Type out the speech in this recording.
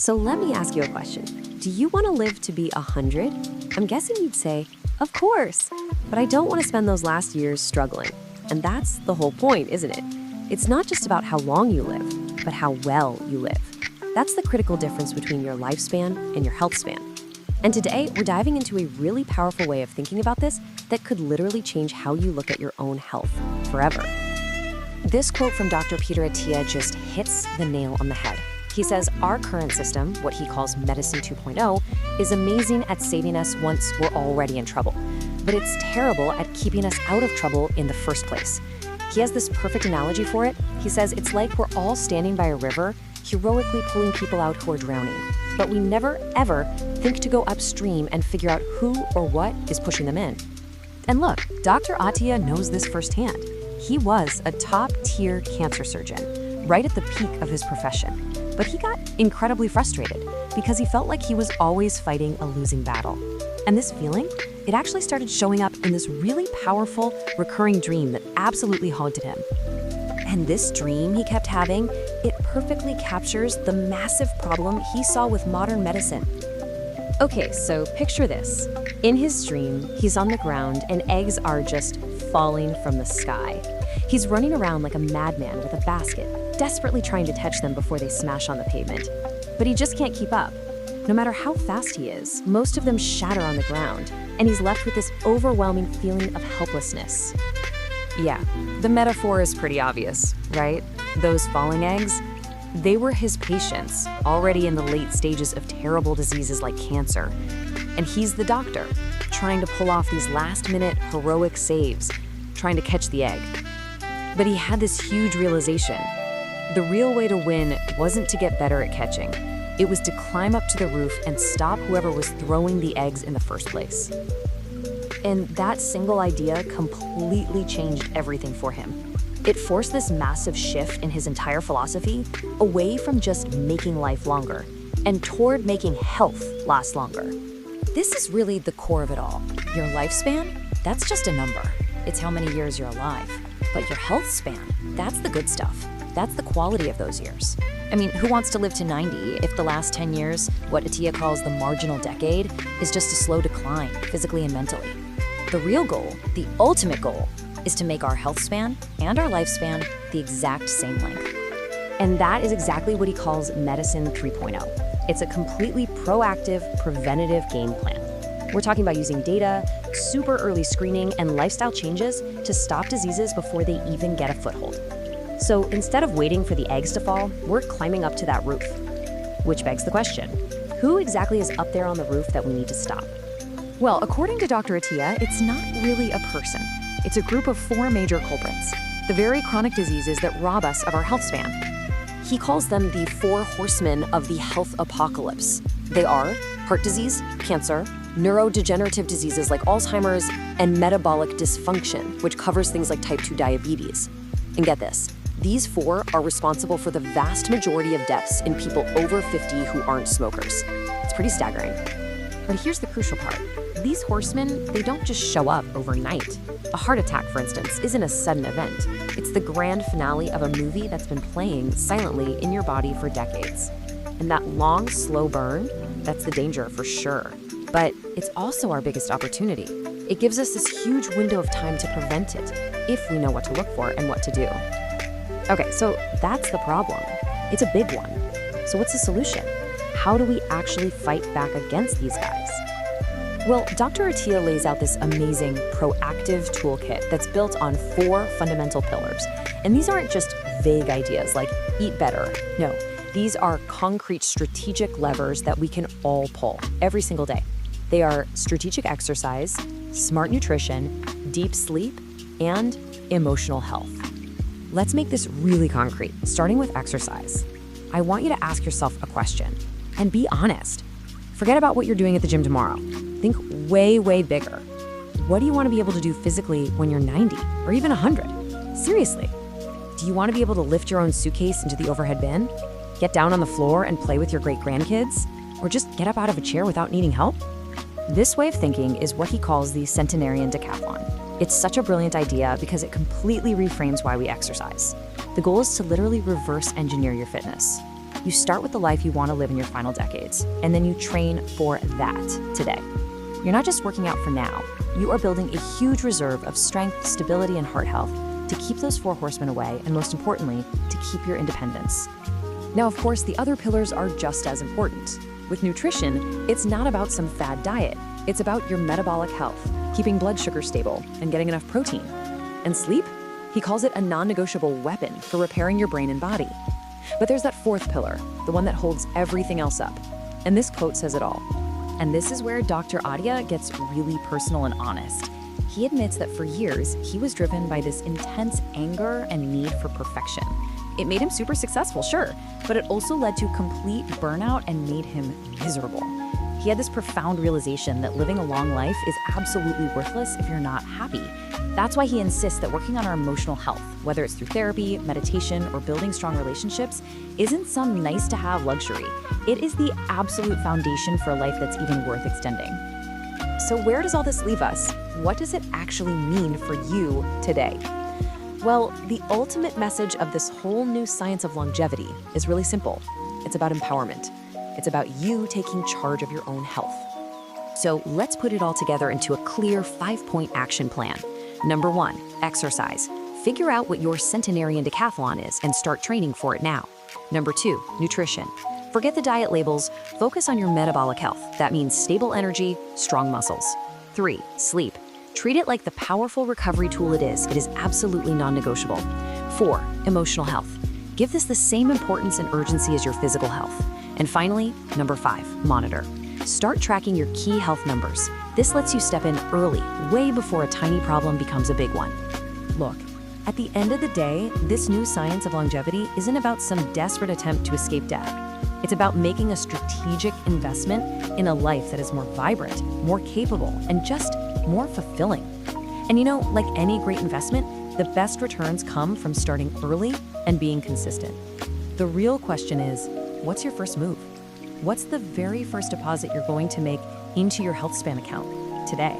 So let me ask you a question. Do you want to live to be 100? I'm guessing you'd say, of course, but I don't want to spend those last years struggling. And that's the whole point, isn't it? It's not just about how long you live, but how well you live. That's the critical difference between your lifespan and your health span. And today, we're diving into a really powerful way of thinking about this that could literally change how you look at your own health forever. This quote from Dr. Peter Attia just hits the nail on the head. He says, our current system, what he calls Medicine 2.0, is amazing at saving us once we're already in trouble. But it's terrible at keeping us out of trouble in the first place. He has this perfect analogy for it. He says it's like we're all standing by a river, heroically pulling people out who are drowning. But we never, ever think to go upstream and figure out who or what is pushing them in. And look, Dr. Attia knows this firsthand. He was a top-tier cancer surgeon, right at the peak of his profession. But he got incredibly frustrated because he felt like he was always fighting a losing battle. And this feeling, it actually started showing up in this really powerful, recurring dream that absolutely haunted him. And this dream he kept having, it perfectly captures the massive problem he saw with modern medicine. Okay, so picture this. In his dream, he's on the ground and eggs are just falling from the sky. He's running around like a madman with a basket, desperately trying to catch them before they smash on the pavement. But he just can't keep up. No matter how fast he is, most of them shatter on the ground, and he's left with this overwhelming feeling of helplessness. Yeah, the metaphor is pretty obvious, right? Those falling eggs, they were his patients, already in the late stages of terrible diseases like cancer. And he's the doctor, trying to pull off these last-minute heroic saves, trying to catch the egg. But he had this huge realization. The real way to win wasn't to get better at catching. It was to climb up to the roof and stop whoever was throwing the eggs in the first place. And that single idea completely changed everything for him. It forced this massive shift in his entire philosophy away from just making life longer and toward making health last longer. This is really the core of it all. Your lifespan, that's just a number. It's how many years you're alive. But your health span, that's the good stuff. That's the quality of those years. I mean, who wants to live to 90 if the last 10 years, what Attia calls the marginal decade, is just a slow decline, physically and mentally? The real goal, the ultimate goal, is to make our health span and our lifespan the exact same length. And that is exactly what he calls Medicine 3.0. It's a completely proactive, preventative game plan. We're talking about using data, super early screening, and lifestyle changes to stop diseases before they even get a foothold. So instead of waiting for the eggs to fall, we're climbing up to that roof. Which begs the question, who exactly is up there on the roof that we need to stop? Well, according to Dr. Attia, it's not really a person. It's a group of 4 major culprits, the very chronic diseases that rob us of our health span. He calls them the 4 Horsemen of the health apocalypse. They are heart disease, cancer, neurodegenerative diseases like Alzheimer's, and metabolic dysfunction, which covers things like type 2 diabetes. And get this, these 4 are responsible for the vast majority of deaths in people over 50 who aren't smokers. It's pretty staggering. But here's the crucial part. These horsemen, they don't just show up overnight. A heart attack, for instance, isn't a sudden event. It's the grand finale of a movie that's been playing silently in your body for decades. And that long, slow burn, that's the danger for sure. But it's also our biggest opportunity. It gives us this huge window of time to prevent it, if we know what to look for and what to do. Okay, so that's the problem. It's a big one. So what's the solution? How do we actually fight back against these guys? Well, Dr. Attia lays out this amazing proactive toolkit that's built on 4 fundamental pillars. And these aren't just vague ideas like eat better. No, these are concrete strategic levers that we can all pull every single day. They are strategic exercise, smart nutrition, deep sleep, and emotional health. Let's make this really concrete, starting with exercise. I want you to ask yourself a question and be honest. Forget about what you're doing at the gym tomorrow. Think way, way bigger. What do you want to be able to do physically when you're 90 or even 100? Seriously. Do you want to be able to lift your own suitcase into the overhead bin? Get down on the floor and play with your great-grandkids? Or just get up out of a chair without needing help? This way of thinking is what he calls the Centenarian Decathlon. It's such a brilliant idea because it completely reframes why we exercise. The goal is to literally reverse engineer your fitness. You start with the life you want to live in your final decades, and then you train for that today. You're not just working out for now, you are building a huge reserve of strength, stability, and heart health to keep those four horsemen away, and most importantly, to keep your independence. Now, of course, the other pillars are just as important. With nutrition, it's not about some fad diet. It's about your metabolic health, keeping blood sugar stable, and getting enough protein. And sleep? He calls it a non-negotiable weapon for repairing your brain and body. But there's that fourth pillar, the one that holds everything else up. And this quote says it all. And this is where Dr. Attia gets really personal and honest. He admits that for years, he was driven by this intense anger and need for perfection. It made him super successful, sure, but it also led to complete burnout and made him miserable. He had this profound realization that living a long life is absolutely worthless if you're not happy. That's why he insists that working on our emotional health, whether it's through therapy, meditation, or building strong relationships, isn't some nice-to-have luxury. It is the absolute foundation for a life that's even worth extending. So where does all this leave us? What does it actually mean for you today? Well, the ultimate message of this whole new science of longevity is really simple. It's about empowerment. It's about you taking charge of your own health. So let's put it all together into a clear 5-point action plan. Number 1, exercise. Figure out what your Centenarian Decathlon is and start training for it now. Number 2, nutrition. Forget the diet labels, focus on your metabolic health. That means stable energy, strong muscles. 3, sleep. Treat it like the powerful recovery tool it is. It is absolutely non-negotiable. 4, emotional health. Give this the same importance and urgency as your physical health. And finally, number 5, monitor. Start tracking your key health numbers. This lets you step in early, way before a tiny problem becomes a big one. Look, at the end of the day, this new science of longevity isn't about some desperate attempt to escape death. It's about making a strategic investment in a life that is more vibrant, more capable, and just more fulfilling. And you know, like any great investment, the best returns come from starting early and being consistent. The real question is, what's your first move? What's the very first deposit you're going to make into your HealthSpan account today?